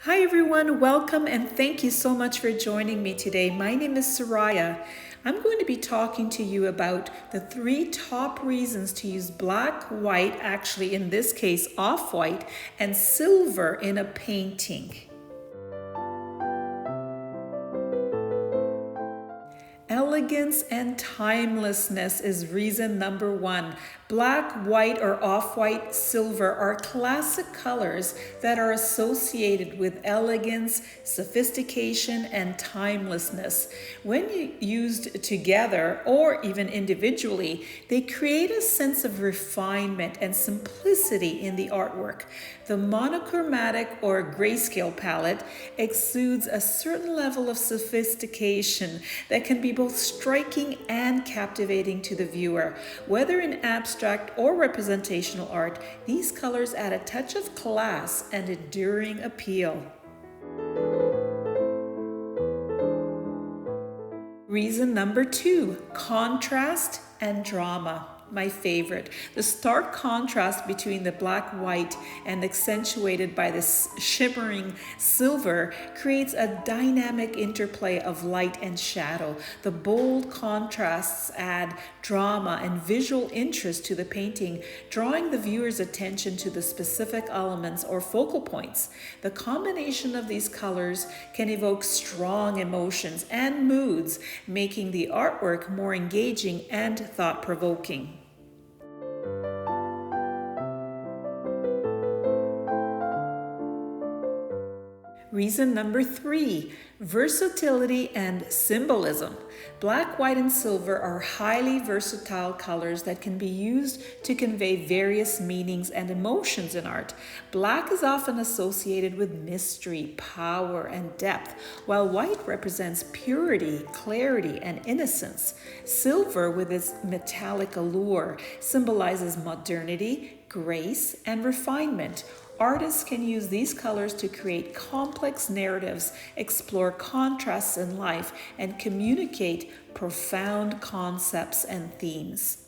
Hi everyone, welcome and thank you so much for joining me today. My name is Soraya. I'm going to be talking to you about the 3 top reasons to use black, white, actually in this case off-white, and silver in a painting. Elegance and timelessness is reason number 1. Black, white, or off-white, silver are classic colors that are associated with elegance, sophistication, and timelessness. When used together or even individually, they create a sense of refinement and simplicity in the artwork. The monochromatic or grayscale palette exudes a certain level of sophistication that can be both striking and captivating to the viewer. Whether in abstract or representational art, these colors add a touch of class and enduring appeal. Reason number 2, contrast and drama. My favorite. The stark contrast between the black, white, and accentuated by this shimmering silver creates a dynamic interplay of light and shadow. The bold contrasts add drama and visual interest to the painting, drawing the viewer's attention to the specific elements or focal points. The combination of these colors can evoke strong emotions and moods, making the artwork more engaging and thought-provoking. Reason number 3, versatility and symbolism. Black, white, and silver are highly versatile colors that can be used to convey various meanings and emotions in art. Black is often associated with mystery, power, and depth, while white represents purity, clarity, and innocence. Silver, with its metallic allure, symbolizes modernity, grace, and refinement. Artists can use these colors to create complex narratives, explore contrasts in life, and communicate profound concepts and themes.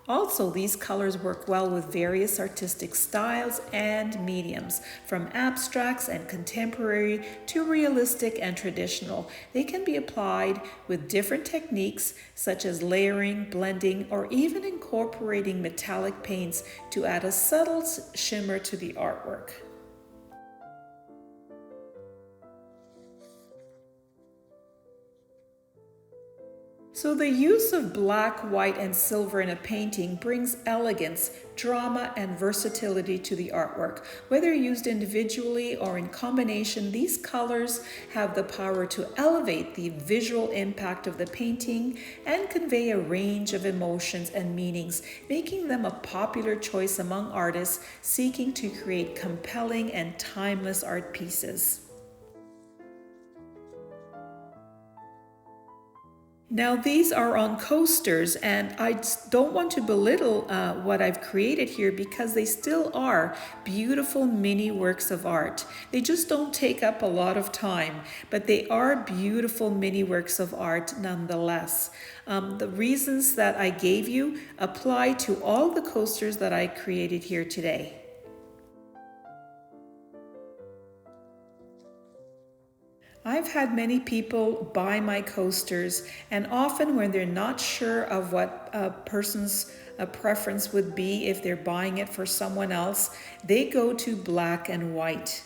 Also, these colors work well with various artistic styles and mediums, from abstracts and contemporary to realistic and traditional. They can be applied with different techniques such as layering, blending, or even incorporating metallic paints to add a subtle shimmer to the artwork. So the use of black, white, and silver in a painting brings elegance, drama, and versatility to the artwork. Whether used individually or in combination, these colors have the power to elevate the visual impact of the painting and convey a range of emotions and meanings, making them a popular choice among artists seeking to create compelling and timeless art pieces. Now these are on coasters, and I don't want to belittle what I've created here because they still are beautiful mini works of art. They just don't take up a lot of time, but they are beautiful mini works of art nonetheless. The reasons that I gave you apply to all the coasters that I created here today. I've had many people buy my coasters, and often when they're not sure of what a person's preference would be if they're buying it for someone else, they go to black and white.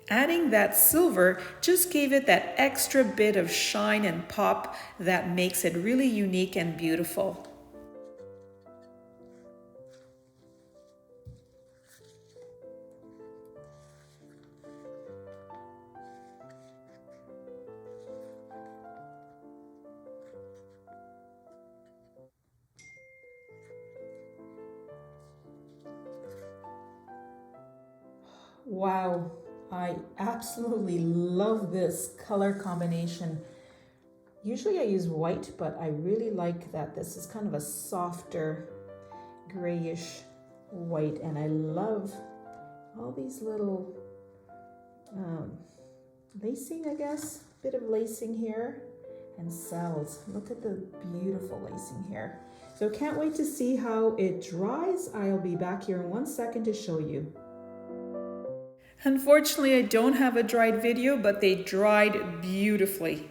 Adding that silver just gave it that extra bit of shine and pop that makes it really unique and beautiful. Wow, I absolutely love this color combination. Usually I use white, but I really like that this is kind of a softer grayish white, and I love all these little lacing, I guess, bit of lacing here and cells. Look at the beautiful lacing here. So can't wait to see how it dries. I'll be back here in 1 second to show you. Unfortunately, I don't have a dried video, but they dried beautifully.